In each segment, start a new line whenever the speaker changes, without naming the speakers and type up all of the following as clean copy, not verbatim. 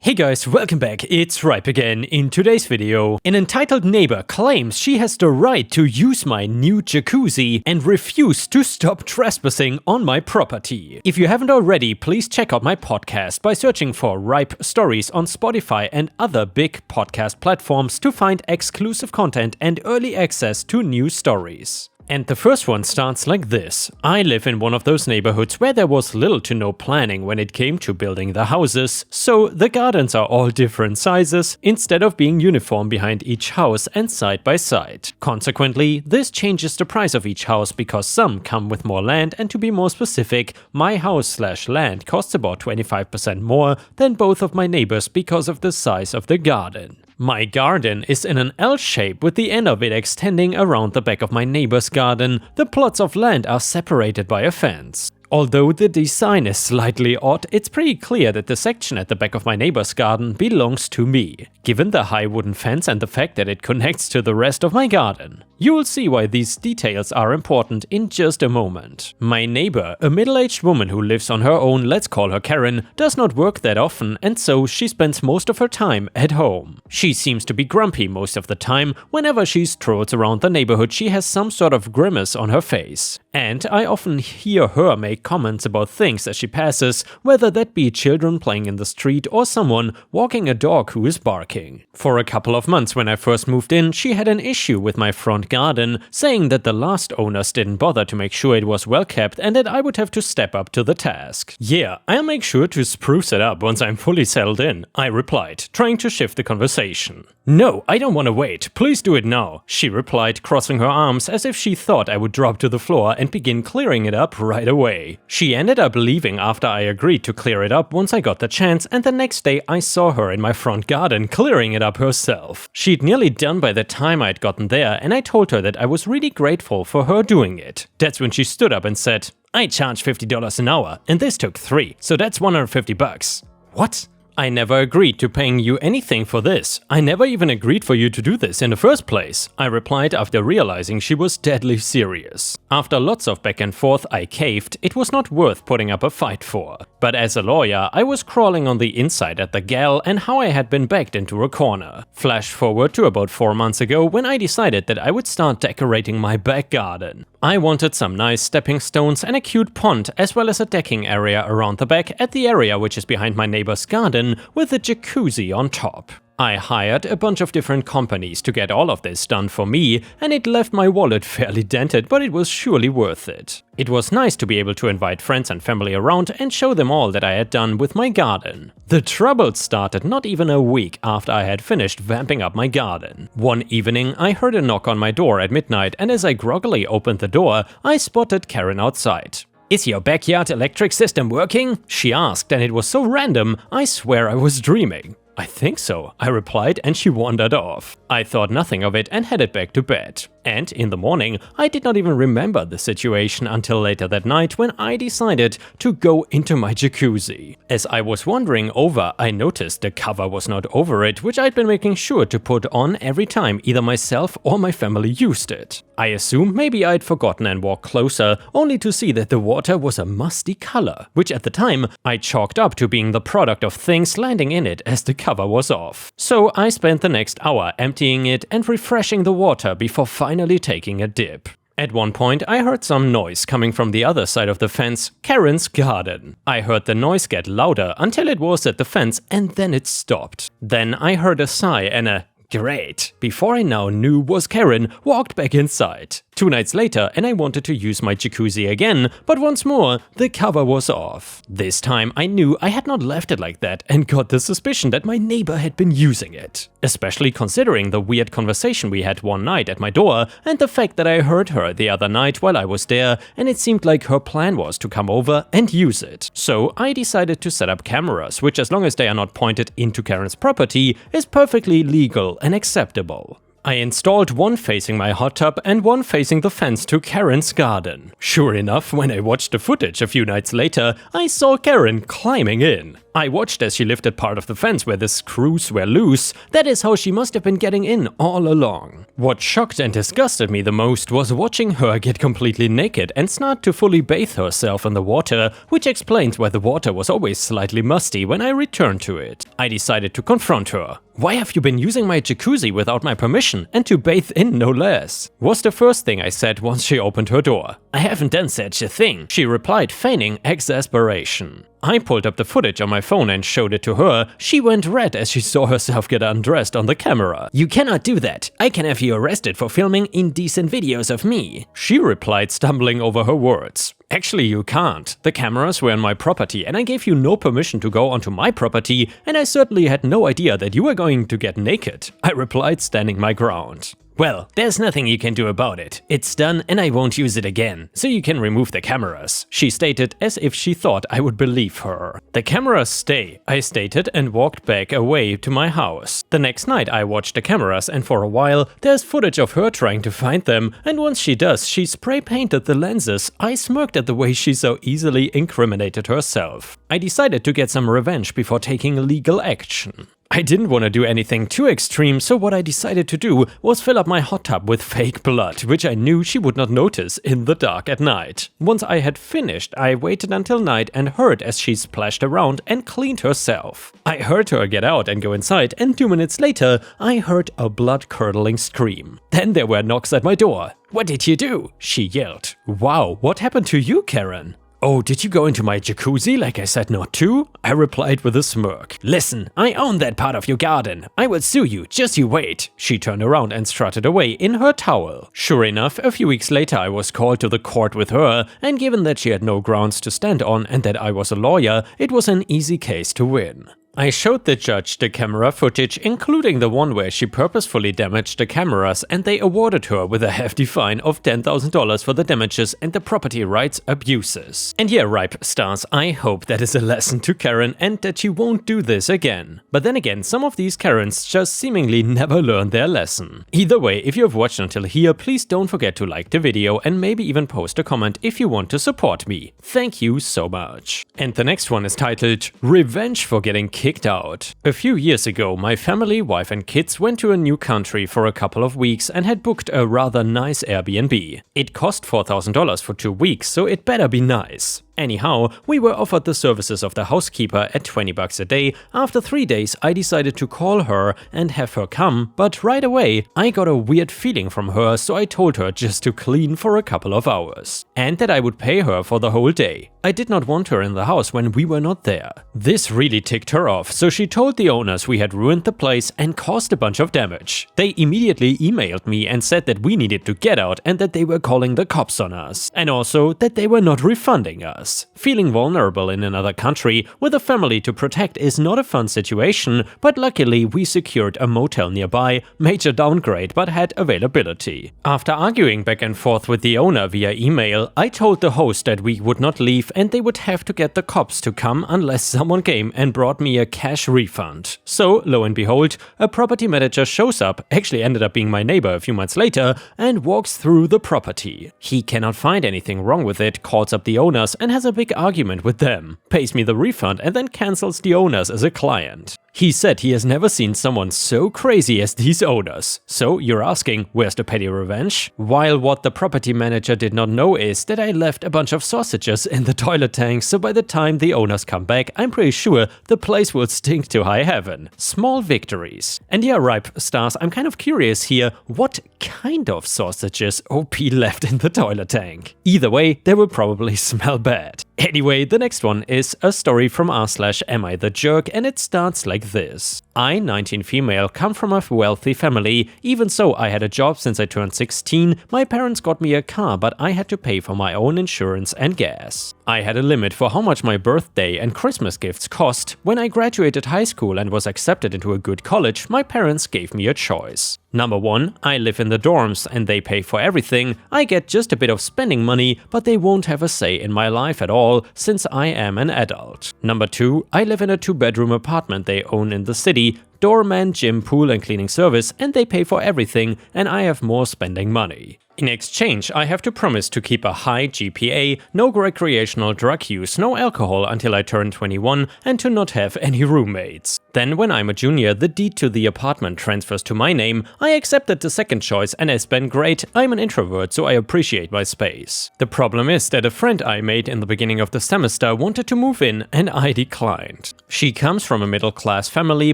Hey guys, welcome back, it's Ripe again. In today's video, an entitled neighbor claims she has the right to use my new jacuzzi and refuse to stop trespassing on my property. If you haven't already, please check out my podcast by searching for Ripe Stories on Spotify and other big podcast platforms to find exclusive content and early access to new stories. And the first one starts like this. I live in one of those neighborhoods where there was little to no planning when it came to building the houses, so the gardens are all different sizes instead of being uniform behind each house and side by side. Consequently, this changes the price of each house because some come with more land, and to be more specific, my house/land costs about 25% more than both of my neighbors because of the size of the garden. My garden is in an L shape with the end of it extending around the back of my neighbor's garden. The plots of land are separated by a fence. Although the design is slightly odd, it's pretty clear that the section at the back of my neighbor's garden belongs to me, given the high wooden fence and the fact that it connects to the rest of my garden. You will see why these details are important in just a moment. My neighbor, a middle-aged woman who lives on her own, let's call her Karen, does not work that often, and so she spends most of her time at home. She seems to be grumpy most of the time. Whenever she strolls around the neighborhood, she has some sort of grimace on her face. And I often hear her make comments about things as she passes, whether that be children playing in the street or someone walking a dog who is barking. For a couple of months when I first moved in, she had an issue with my front garden, saying that the last owners didn't bother to make sure it was well kept and that I would have to step up to the task. Yeah, I'll make sure to spruce it up once I'm fully settled in, I replied, trying to shift the conversation. No, I don't want to wait, please do it now, she replied, crossing her arms as if she thought I would drop to the floor and begin clearing it up right away. She ended up leaving after I agreed to clear it up once I got the chance, and the next day I saw her in my front garden clearing it up herself. She'd nearly done by the time I'd gotten there, and I told her that I was really grateful for her doing it. That's when she stood up and said, I charge $50 an hour, and this took 3, so that's $150. What? I never agreed to paying you anything for this. I never even agreed for you to do this in the first place, I replied after realizing she was deadly serious. After lots of back and forth, I caved. It was not worth putting up a fight for. But as a lawyer, I was crawling on the inside at the gal and how I had been backed into a corner. Flash forward to about 4 months ago when I decided that I would start decorating my back garden. I wanted some nice stepping stones and a cute pond, as well as a decking area around the back at the area which is behind my neighbor's garden with a jacuzzi on top. I hired a bunch of different companies to get all of this done for me, and it left my wallet fairly dented, but it was surely worth it. It was nice to be able to invite friends and family around and show them all that I had done with my garden. The trouble started not even a week after I had finished vamping up my garden. One evening, I heard a knock on my door at midnight, and as I groggily opened the door, I spotted Karen outside. Is your backyard electric system working? She asked, and it was so random, I swear I was dreaming. I think so, I replied, and she wandered off. I thought nothing of it and headed back to bed. And in the morning, I did not even remember the situation until later that night when I decided to go into my jacuzzi. As I was wandering over, I noticed the cover was not over it, which I'd been making sure to put on every time either myself or my family used it. I assumed maybe I'd forgotten and walked closer, only to see that the water was a musty color, which at the time I chalked up to being the product of things landing in it as the cover was off. So I spent the next hour emptying it and refreshing the water before finally taking a dip. At one point, I heard some noise coming from the other side of the fence, Karen's garden. I heard the noise get louder until it was at the fence, and then it stopped. Then I heard a sigh and a great, before I now knew was Karen, walked back inside. 2 nights later, and I wanted to use my jacuzzi again, but once more, the cover was off. This time I knew I had not left it like that and got the suspicion that my neighbor had been using it. Especially considering the weird conversation we had one night at my door and the fact that I heard her the other night while I was there, and it seemed like her plan was to come over and use it. So I decided to set up cameras, which as long as they are not pointed into Karen's property, is perfectly legal and acceptable. I installed one facing my hot tub and one facing the fence to Karen's garden. Sure enough, when I watched the footage a few nights later, I saw Karen climbing in. I watched as she lifted part of the fence where the screws were loose. That is how she must have been getting in all along. What shocked and disgusted me the most was watching her get completely naked and start to fully bathe herself in the water, which explains why the water was always slightly musty when I returned to it. I decided to confront her. "Why have you been using my jacuzzi without my permission, and to bathe in no less?" was the first thing I said once she opened her door. "I haven't done such a thing," she replied, feigning exasperation. I pulled up the footage on my phone and showed it to her. She went red as she saw herself get undressed on the camera. "You cannot do that. I can have you arrested for filming indecent videos of me," she replied, stumbling over her words. "Actually, you can't. The cameras were on my property and I gave you no permission to go onto my property, and I certainly had no idea that you were going to get naked," I replied, standing my ground. "Well, there's nothing you can do about it. It's done and I won't use it again, so you can remove the cameras," she stated, as if she thought I would believe her. "The cameras stay," I stated, and walked back away to my house. The next night I watched the cameras, and for a while there's footage of her trying to find them, and once she does, she spray painted the lenses. I smirked at the way she so easily incriminated herself. I decided to get some revenge before taking legal action. I didn't want to do anything too extreme, so what I decided to do was fill up my hot tub with fake blood, which I knew she would not notice in the dark at night. Once I had finished, I waited until night and heard as she splashed around and cleaned herself. I heard her get out and go inside, and 2 minutes later, I heard a blood-curdling scream. Then there were knocks at my door. "What did you do?" she yelled. "Wow, what happened to you, Karen?" "Oh, did you go into my jacuzzi like I said not to?" I replied with a smirk. "Listen, I own that part of your garden. I will sue you, just you wait." She turned around and strutted away in her towel. Sure enough, a few weeks later I was called to the court with her, and given that she had no grounds to stand on and that I was a lawyer, it was an easy case to win. I showed the judge the camera footage, including the one where she purposefully damaged the cameras, and they awarded her with a hefty fine of $10,000 for the damages and the property rights abuses. And yeah, Ripe Stars, I hope that is a lesson to Karen and that she won't do this again. But then again, some of these Karens just seemingly never learn their lesson. Either way, if you have watched until here, please don't forget to like the video and maybe even post a comment if you want to support me. Thank you so much. And the next one is titled Revenge for Getting Kicked Out. A few years ago, my family, wife and kids went to a new country for a couple of weeks and had booked a rather nice Airbnb. It cost $4,000 for 2 weeks, so it better be nice. Anyhow, we were offered the services of the housekeeper at $20 a day. After 3 days, I decided to call her and have her come, but right away, I got a weird feeling from her, so I told her just to clean for a couple of hours. And that I would pay her for the whole day. I did not want her in the house when we were not there. This really ticked her off, so she told the owners we had ruined the place and caused a bunch of damage. They immediately emailed me and said that we needed to get out and that they were calling the cops on us. And also that they were not refunding us. Feeling vulnerable in another country with a family to protect is not a fun situation, but luckily we secured a motel nearby, major downgrade but had availability. After arguing back and forth with the owner via email, I told the host that we would not leave and they would have to get the cops to come unless someone came and brought me a cash refund. So, lo and behold, a property manager shows up, actually ended up being my neighbor a few months later, and walks through the property. He cannot find anything wrong with it, calls up the owners and has a big argument with them, pays me the refund and then cancels the owners as a client. He said he has never seen someone so crazy as these owners. So you're asking, where's the petty revenge? While what the property manager did not know is that I left a bunch of sausages in the toilet tank, so by the time the owners come back, I'm pretty sure the place will stink to high heaven. Small victories. And yeah, Ripe Stars, I'm kind of curious here, what kind of sausages OP left in the toilet tank? Either way, they will probably smell bad. Anyway, the next one is a story from r/amIthejerk, and it starts like this. I, 19 female, come from a wealthy family. Even so, I had a job since I turned 16. My parents got me a car, but I had to pay for my own insurance and gas. I had a limit for how much my birthday and Christmas gifts cost. When I graduated high school and was accepted into a good college, my parents gave me a choice. Number 1, I live in the dorms and they pay for everything. I get just a bit of spending money, but they won't have a say in my life at all, since I am an adult. Number 2, I live in a 2-bedroom apartment they own in the city. Doorman, gym, pool and cleaning service, and they pay for everything, and I have more spending money. In exchange, I have to promise to keep a high GPA, no recreational drug use, no alcohol until I turn 21, and to not have any roommates. Then, when I'm a junior, the deed to the apartment transfers to my name. I accepted the second choice and it's been great. I'm an introvert, so I appreciate my space. The problem is that a friend I made in the beginning of the semester wanted to move in and I declined. She comes from a middle-class family,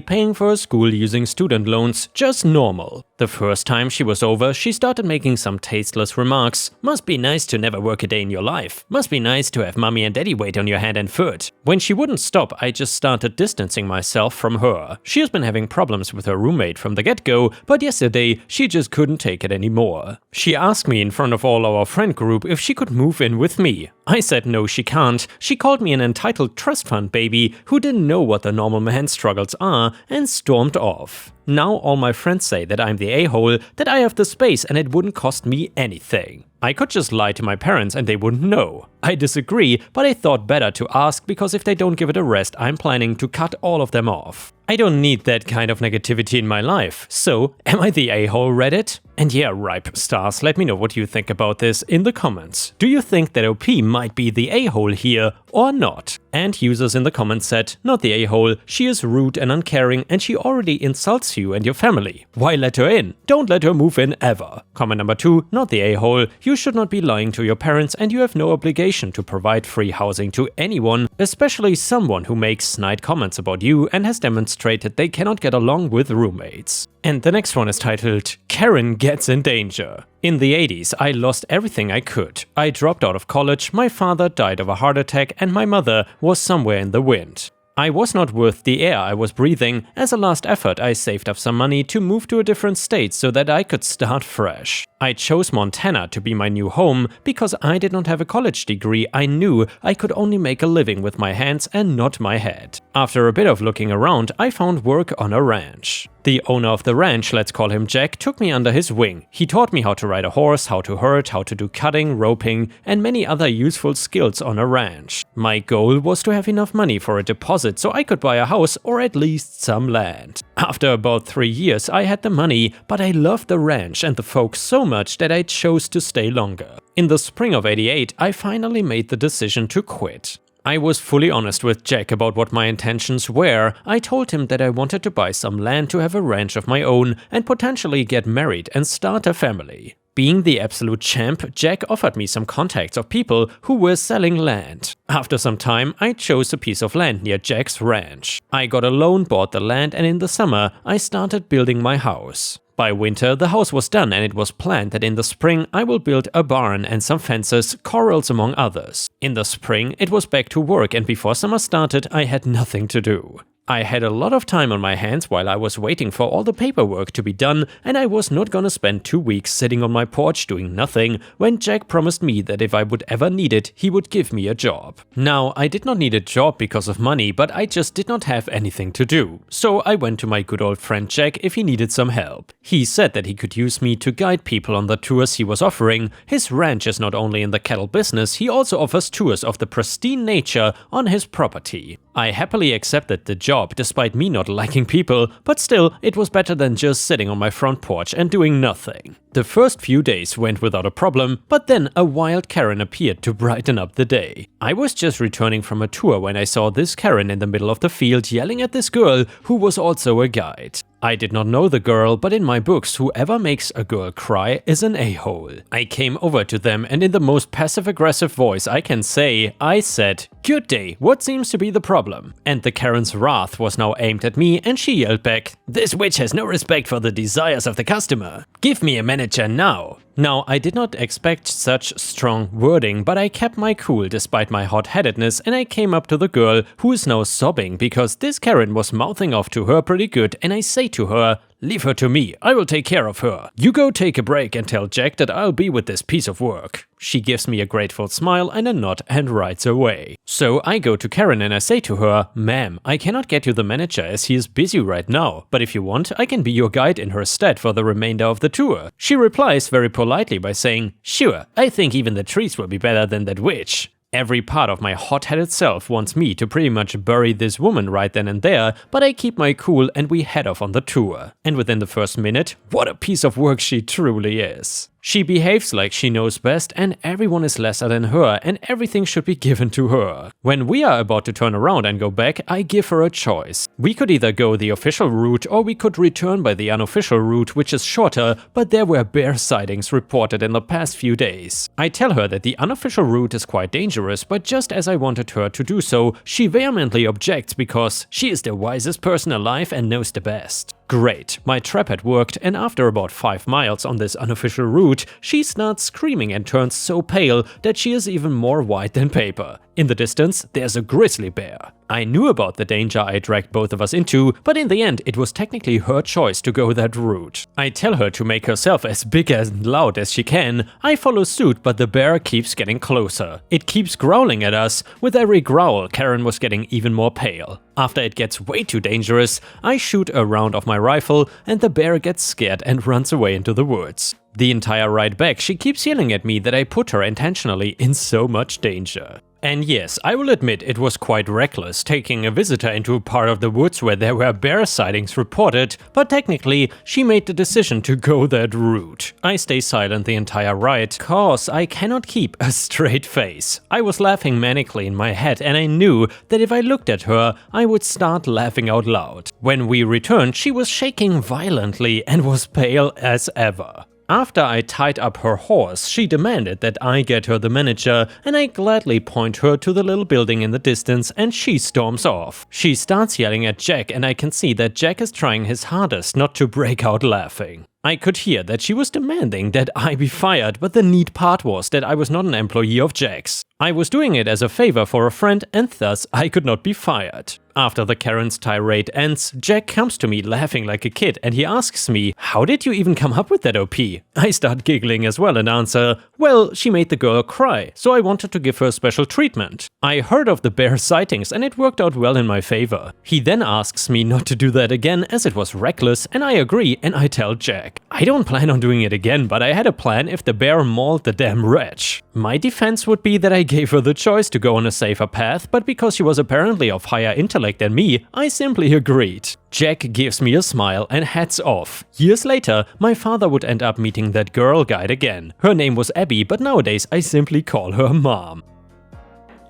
paying for her school using student loans, just normal. The first time she was over, she started making some tasteless remarks. Must be nice to never work a day in your life. Must be nice to have mommy and daddy wait on your hand and foot. When she wouldn't stop, I just started distancing myself from her. She has been having problems with her roommate from the get-go, but yesterday she just couldn't take it anymore. She asked me in front of all our friend group if she could move in with me. I said no, she can't. She called me an entitled trust fund baby who didn't know what the normal man struggles are and stormed off. Now all my friends say that I'm the a-hole, that I have the space and it wouldn't cost me anything. I could just lie to my parents and they wouldn't know. I disagree, but I thought better to ask because if they don't give it a rest, I'm planning to cut all of them off. I don't need that kind of negativity in my life. So, am I the a-hole Reddit? And yeah, Ripe Stars, let me know what you think about this in the comments. Do you think that OP might be the a-hole here or not? And users in the comments said, not the a-hole, she is rude and uncaring and she already insults you and your family. Why let her in? Don't let her move in ever. Comment number 2, not the a-hole, you should not be lying to your parents and you have no obligation to provide free housing to anyone, especially someone who makes snide comments about you and has demonstrated they cannot get along with roommates. And the next one is titled, Karen Gets in Danger. In the 80s, I lost everything I could. I dropped out of college, my father died of a heart attack, and my mother was somewhere in the wind. I was not worth the air I was breathing. As a last effort, I saved up some money to move to a different state so that I could start fresh. I chose Montana to be my new home because I did not have a college degree. I knew I could only make a living with my hands and not my head. After a bit of looking around, I found work on a ranch. The owner of the ranch, let's call him Jack, took me under his wing. He taught me how to ride a horse, how to herd, how to do cutting, roping, and many other useful skills on a ranch. My goal was to have enough money for a deposit so I could buy a house or at least some land. After about 3 years, I had the money, but I loved the ranch and the folks so much that I chose to stay longer. In the spring of '88, I finally made the decision to quit. I was fully honest with Jack about what my intentions were. I told him that I wanted to buy some land to have a ranch of my own and potentially get married and start a family. Being the absolute champ, Jack offered me some contacts of people who were selling land. After some time, I chose a piece of land near Jack's ranch. I got a loan, bought the land, and in the summer, I started building my house. By winter, the house was done and it was planned that in the spring I will build a barn and some fences, corrals among others. In the spring, it was back to work and before summer started, I had nothing to do. I had a lot of time on my hands while I was waiting for all the paperwork to be done, and I was not gonna spend 2 weeks sitting on my porch doing nothing when Jack promised me that if I would ever need it, he would give me a job. Now, I did not need a job because of money, but I just did not have anything to do. So I went to my good old friend Jack if he needed some help. He said that he could use me to guide people on the tours he was offering. His ranch is not only in the cattle business, he also offers tours of the pristine nature on his property. I happily accepted the job despite me not liking people, but still, it was better than just sitting on my front porch and doing nothing. The first few days went without a problem, but then a wild Karen appeared to brighten up the day. I was just returning from a tour when I saw this Karen in the middle of the field yelling at this girl who was also a guide. I did not know the girl, but in my books, whoever makes a girl cry is an a-hole. I came over to them and in the most passive-aggressive voice I can say, I said, "Good day, what seems to be the problem?" And the Karen's wrath was now aimed at me and she yelled back, "This witch has no respect for the desires of the customer. Give me a manager now." Now, I did not expect such strong wording, but I kept my cool despite my hot-headedness and I came up to the girl who is now sobbing because this Karen was mouthing off to her pretty good and I say to her, "Leave her to me, I will take care of her. You go take a break and tell Jack that I'll be with this piece of work." She gives me a grateful smile and a nod and rides away. So I go to Karen and I say to her, "Ma'am, I cannot get you the manager as he is busy right now, but if you want, I can be your guide in her stead for the remainder of the tour." She replies very politely by saying, "Sure, I think even the trees will be better than that witch." Every part of my hot-headed self wants me to pretty much bury this woman right then and there, but I keep my cool and we head off on the tour. And within the first minute, what a piece of work she truly is. She behaves like she knows best and everyone is lesser than her and everything should be given to her. When we are about to turn around and go back, I give her a choice. We could either go the official route or we could return by the unofficial route, which is shorter, but there were bear sightings reported in the past few days. I tell her that the unofficial route is quite dangerous, but just as I wanted her to do so, she vehemently objects because she is the wisest person alive and knows the best. Great, my trap had worked, and after about 5 miles on this unofficial route, she starts screaming and turns so pale that she is even more white than paper. In the distance, there's a grizzly bear. I knew about the danger I dragged both of us into, but in the end it was technically her choice to go that route. I tell her to make herself as big and loud as she can. I follow suit, but the bear keeps getting closer. It keeps growling at us. With every growl, Karen was getting even more pale. After it gets way too dangerous, I shoot a round of my rifle and the bear gets scared and runs away into the woods. The entire ride back, she keeps yelling at me that I put her intentionally in so much danger. And yes, I will admit it was quite reckless taking a visitor into a part of the woods where there were bear sightings reported, but technically she made the decision to go that route. I stay silent the entire ride, cause I cannot keep a straight face. I was laughing manically in my head and I knew that if I looked at her, I would start laughing out loud. When we returned, she was shaking violently and was pale as ever. After I tied up her horse, she demanded that I get her the manager, and I gladly point her to the little building in the distance and she storms off. She starts yelling at Jack and I can see that Jack is trying his hardest not to break out laughing. I could hear that she was demanding that I be fired, but the neat part was that I was not an employee of Jack's. I was doing it as a favor for a friend and thus I could not be fired. After the Karen's tirade ends, Jack comes to me laughing like a kid and he asks me, "How did you even come up with that OP?" I start giggling as well and answer, "Well, she made the girl cry, so I wanted to give her special treatment. I heard of the bear sightings and it worked out well in my favor." He then asks me not to do that again as it was reckless and I agree and I tell Jack. I don't plan on doing it again, but I had a plan if the bear mauled the damn wretch. My defense would be that I gave her the choice to go on a safer path, but because she was apparently of higher intellect than me, I simply agreed. Jack gives me a smile and heads off. Years later, my father would end up meeting that girl guide again. Her name was Abby, but nowadays I simply call her Mom.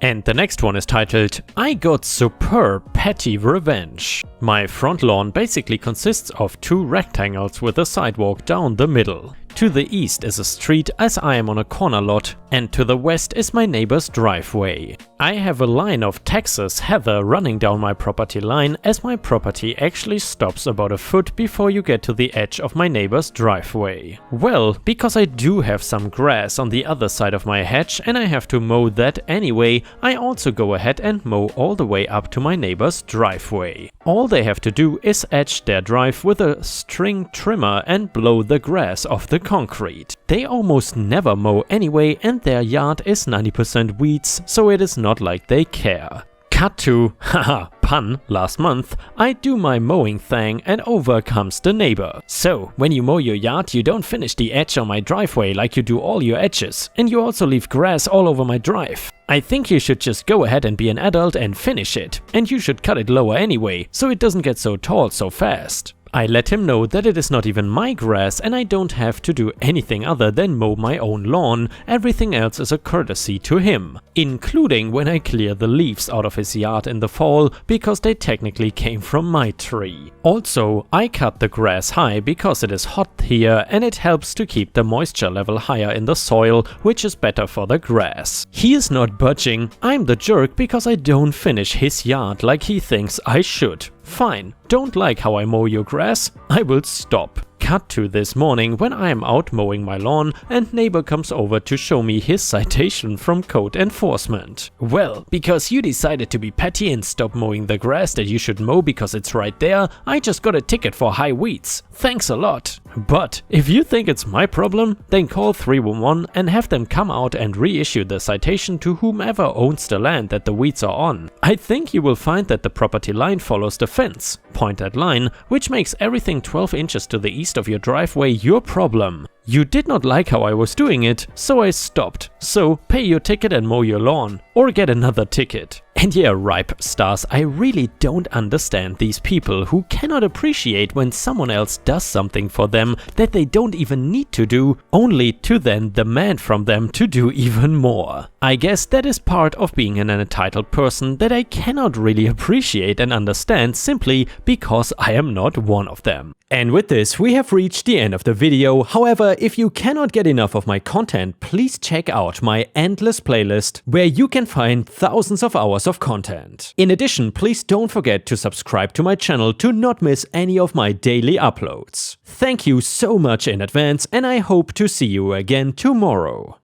And the next one is titled, I Got Superb Petty Revenge. My front lawn basically consists of 2 rectangles with a sidewalk down the middle. To the east is a street as I am on a corner lot, and to the west is my neighbor's driveway. I have a line of Texas heather running down my property line as my property actually stops about a foot before you get to the edge of my neighbor's driveway. Well, because I do have some grass on the other side of my hedge and I have to mow that anyway, I also go ahead and mow all the way up to my neighbor's driveway. All they have to do is edge their drive with a string trimmer and blow the grass off the concrete. They almost never mow anyway and their yard is 90% weeds, so it is not like they care. Cut to, haha, pun, last month, I do my mowing thing and over comes the neighbor. So, when you mow your yard, you don't finish the edge on my driveway like you do all your edges, and you also leave grass all over my drive. I think you should just go ahead and be an adult and finish it, and you should cut it lower anyway, so it doesn't get so tall so fast. I let him know that it is not even my grass and I don't have to do anything other than mow my own lawn, everything else is a courtesy to him, including when I clear the leaves out of his yard in the fall because they technically came from my tree. Also, I cut the grass high because it is hot here and it helps to keep the moisture level higher in the soil, which is better for the grass. He is not budging, I'm the jerk because I don't finish his yard like he thinks I should. Fine, don't like how I mow your grass? I will stop. Cut to this morning when I am out mowing my lawn and neighbor comes over to show me his citation from code enforcement. Well, because you decided to be petty and stop mowing the grass that you should mow because it's right there, I just got a ticket for high weeds. Thanks a lot. But if you think it's my problem, then call 311 and have them come out and reissue the citation to whomever owns the land that the weeds are on. I think you will find that the property line follows the fence, point at line, which makes everything 12 inches to the east of your driveway your problem. You did not like how I was doing it, so I stopped. So pay your ticket and mow your lawn. Or get another ticket. And yeah, ripe stars, I really don't understand these people who cannot appreciate when someone else does something for them that they don't even need to do, only to then demand from them to do even more. I guess that is part of being an entitled person that I cannot really appreciate and understand simply because I am not one of them. And with this, we have reached the end of the video. However, if you cannot get enough of my content, please check out my endless playlist where you can find thousands of hours of content. In addition, please don't forget to subscribe to my channel to not miss any of my daily uploads. Thank you so much in advance, and I hope to see you again tomorrow.